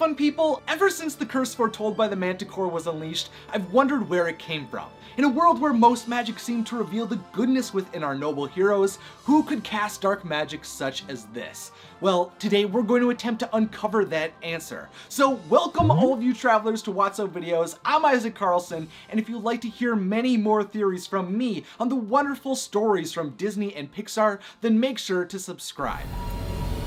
fun people, ever since the curse foretold by the Manticore was unleashed, I've wondered where it came from. In a world where most magic seemed to reveal the goodness within our noble heroes, who could cast dark magic such as this? Well, today we're going to attempt to uncover that answer. So welcome all of you travelers to Wotso Videos. I'm Isaac Carlson, and if you'd like to hear many more theories from me on the wonderful stories from Disney and Pixar, then make sure to subscribe.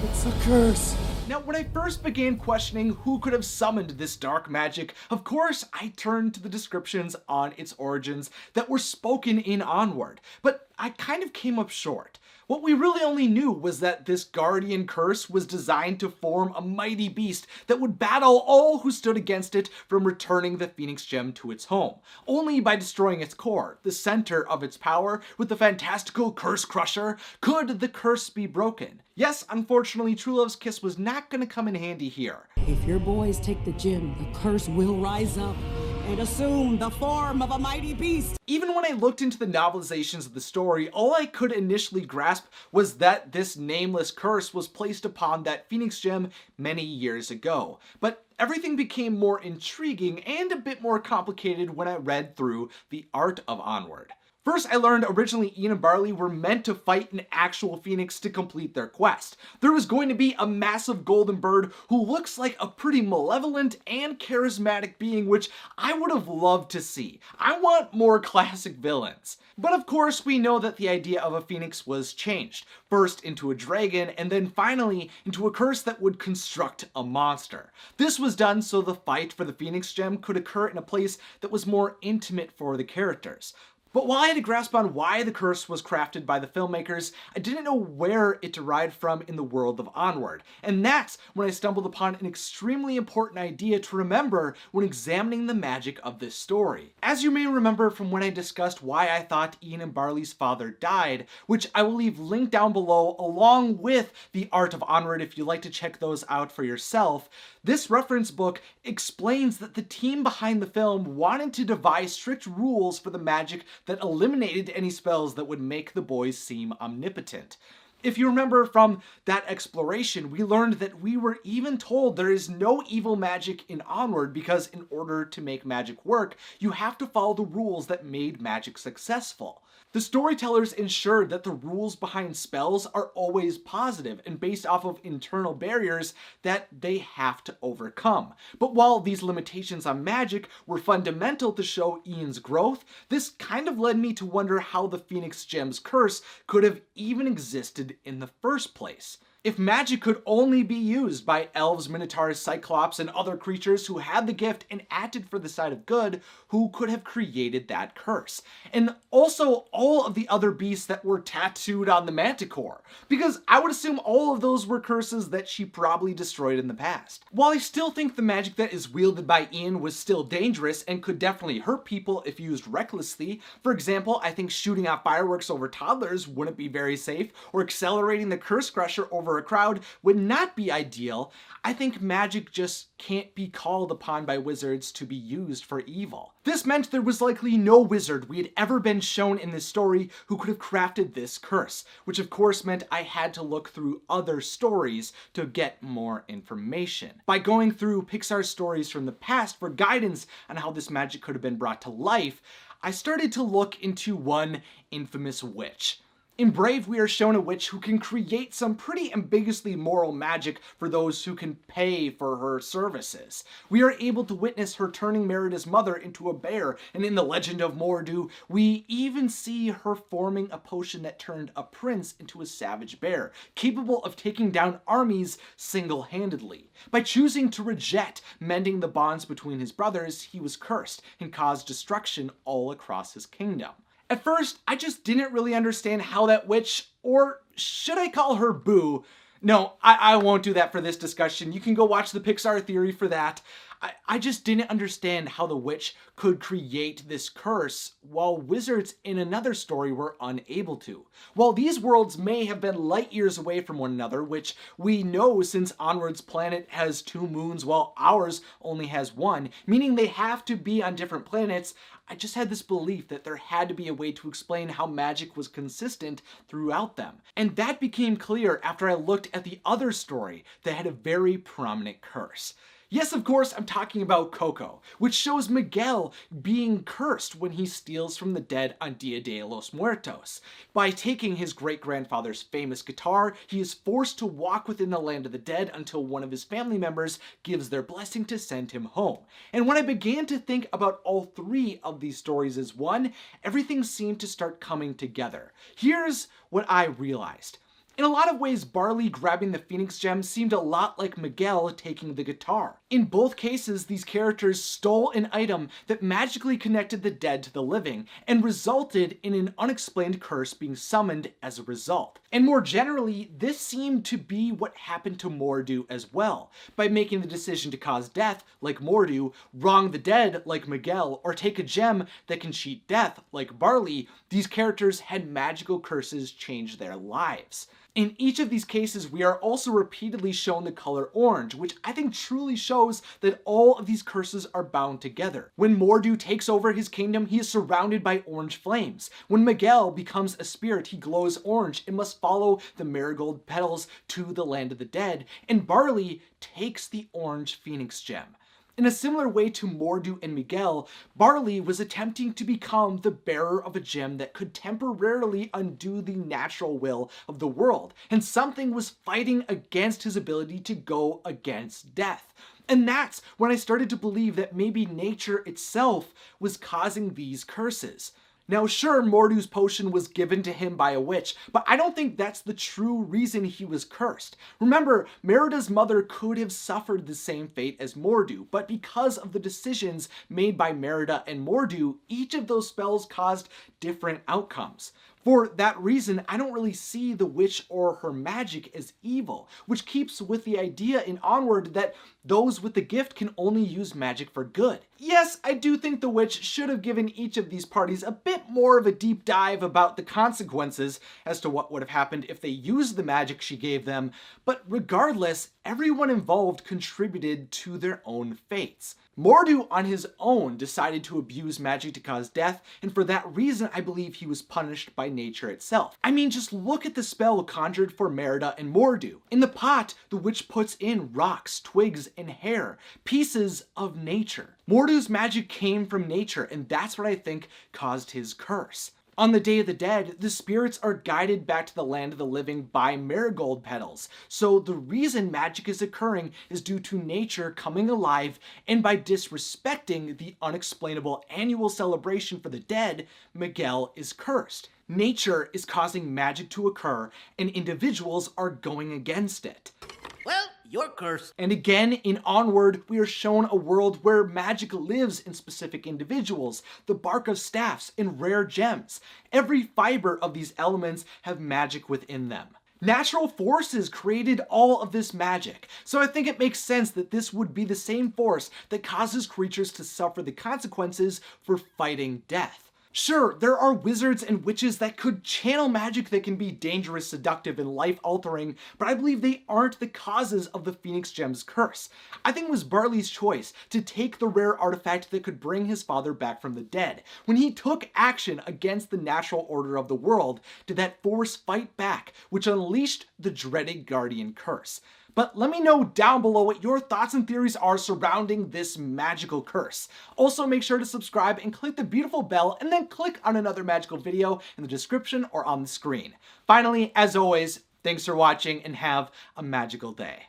It's a curse. Now, when I first began questioning who could have summoned this dark magic, of course, I turned to the descriptions on its origins that were spoken in Onward, but I kind of came up short. What we really only knew was that this guardian curse was designed to form a mighty beast that would battle all who stood against it from returning the Phoenix Gem to its home. Only by destroying its core, the center of its power, with the fantastical curse crusher, could the curse be broken. Yes, unfortunately, True Love's kiss was not going to come in handy here. If your boys take the gem, the curse will rise up and assume the form of a mighty beast. Even when I looked into the novelizations of the story, all I could initially grasp was that this nameless curse was placed upon that Phoenix Gem many years ago. But everything became more intriguing and a bit more complicated when I read through the art of Onward. First, I learned originally Ian and Barley were meant to fight an actual phoenix to complete their quest. There was going to be a massive golden bird who looks like a pretty malevolent and charismatic being, which I would have loved to see. I want more classic villains. But of course, we know that the idea of a phoenix was changed, first into a dragon, and then finally into a curse that would construct a monster. This was done so the fight for the Phoenix Gem could occur in a place that was more intimate for the characters. But while I had a grasp on why the curse was crafted by the filmmakers, I didn't know where it derived from in the world of Onward. And that's when I stumbled upon an extremely important idea to remember when examining the magic of this story. As you may remember from when I discussed why I thought Ian and Barley's father died, which I will leave linked down below along with the art of Onward if you'd like to check those out for yourself, this reference book explains that the team behind the film wanted to devise strict rules for the magic that eliminated any spells that would make the boys seem omnipotent. If you remember from that exploration, we learned that we were even told there is no evil magic in Onward because in order to make magic work, you have to follow the rules that made magic successful. The storytellers ensured that the rules behind spells are always positive and based off of internal barriers that they have to overcome. But while these limitations on magic were fundamental to show Ian's growth, this kind of led me to wonder how the Phoenix Gem's curse could have even existed in the first place. If magic could only be used by elves, minotaurs, cyclops, and other creatures who had the gift and acted for the side of good, who could have created that curse? And also all of the other beasts that were tattooed on the Manticore, because I would assume all of those were curses that she probably destroyed in the past. While I still think the magic that is wielded by Ian was still dangerous and could definitely hurt people if used recklessly, for example, I think shooting out fireworks over toddlers wouldn't be very safe, or accelerating the curse crusher over a crowd would not be ideal. I think magic just can't be called upon by wizards to be used for evil. This meant there was likely no wizard we had ever been shown in this story who could have crafted this curse, which of course meant I had to look through other stories to get more information. By going through Pixar stories from the past for guidance on how this magic could have been brought to life, I started to look into one infamous witch. In Brave, we are shown a witch who can create some pretty ambiguously moral magic for those who can pay for her services. We are able to witness her turning Merida's mother into a bear, and in The Legend of Mordu, we even see her forming a potion that turned a prince into a savage bear, capable of taking down armies single-handedly. By choosing to reject mending the bonds between his brothers, he was cursed and caused destruction all across his kingdom. At first, I just didn't really understand how that witch, or should I call her Boo? No, I won't do that for this discussion. You can go watch the Pixar theory for that. I just didn't understand how the witch could create this curse while wizards in another story were unable to. While these worlds may have been light years away from one another, which we know since Onward's planet has 2 moons while ours only has 1, meaning they have to be on different planets, I just had this belief that there had to be a way to explain how magic was consistent throughout them. And that became clear after I looked at the other story that had a very prominent curse. Yes, of course, I'm talking about Coco, which shows Miguel being cursed when he steals from the dead on Dia de los Muertos. By taking his great-grandfather's famous guitar, he is forced to walk within the land of the dead until one of his family members gives their blessing to send him home. And when I began to think about all three of these stories as one, everything seemed to start coming together. Here's what I realized. In a lot of ways, Barley grabbing the Phoenix Gem seemed a lot like Miguel taking the guitar. In both cases, these characters stole an item that magically connected the dead to the living, and resulted in an unexplained curse being summoned as a result. And more generally, this seemed to be what happened to Mordu as well. By making the decision to cause death, like Mordu, wrong the dead, like Miguel, or take a gem that can cheat death, like Barley, these characters had magical curses change their lives. In each of these cases, we are also repeatedly shown the color orange, which I think truly shows that all of these curses are bound together. When Mordu takes over his kingdom, he is surrounded by orange flames. When Miguel becomes a spirit, he glows orange and must follow the marigold petals to the land of the dead. And Barley takes the orange Phoenix Gem. In a similar way to Mordu and Miguel, Barley was attempting to become the bearer of a gem that could temporarily undo the natural will of the world, and something was fighting against his ability to go against death. And that's when I started to believe that maybe nature itself was causing these curses. Now sure, Mordu's potion was given to him by a witch, but I don't think that's the true reason he was cursed. Remember, Merida's mother could have suffered the same fate as Mordu, but because of the decisions made by Merida and Mordu, each of those spells caused different outcomes. For that reason, I don't really see the witch or her magic as evil, which keeps with the idea in Onward that those with the gift can only use magic for good. Yes, I do think the witch should have given each of these parties a bit more of a deep dive about the consequences as to what would have happened if they used the magic she gave them, but regardless, everyone involved contributed to their own fates. Mordu on his own decided to abuse magic to cause death, and for that reason I believe he was punished by nature itself. I mean, just look at the spell conjured for Merida and Mordu. In the pot, the witch puts in rocks, twigs, and hair, pieces of nature. Mordu's magic came from nature, and that's what I think caused his curse. On the Day of the Dead, the spirits are guided back to the land of the living by marigold petals. So the reason magic is occurring is due to nature coming alive, and by disrespecting the unexplainable annual celebration for the dead, Miguel is cursed. Nature is causing magic to occur, and individuals are going against it. Well, you're cursed. And again, in Onward, we are shown a world where magic lives in specific individuals, the bark of staffs and rare gems. Every fiber of these elements have magic within them. Natural forces created all of this magic, so I think it makes sense that this would be the same force that causes creatures to suffer the consequences for fighting death. Sure, there are wizards and witches that could channel magic that can be dangerous, seductive, and life-altering, but I believe they aren't the causes of the Phoenix Gem's curse. I think it was Barley's choice to take the rare artifact that could bring his father back from the dead. When he took action against the natural order of the world, did that force fight back, which unleashed the dreaded Guardian Curse. But let me know down below what your thoughts and theories are surrounding this magical curse. Also, make sure to subscribe and click the beautiful bell, and then click on another magical video in the description or on the screen. Finally, as always, thanks for watching and have a magical day.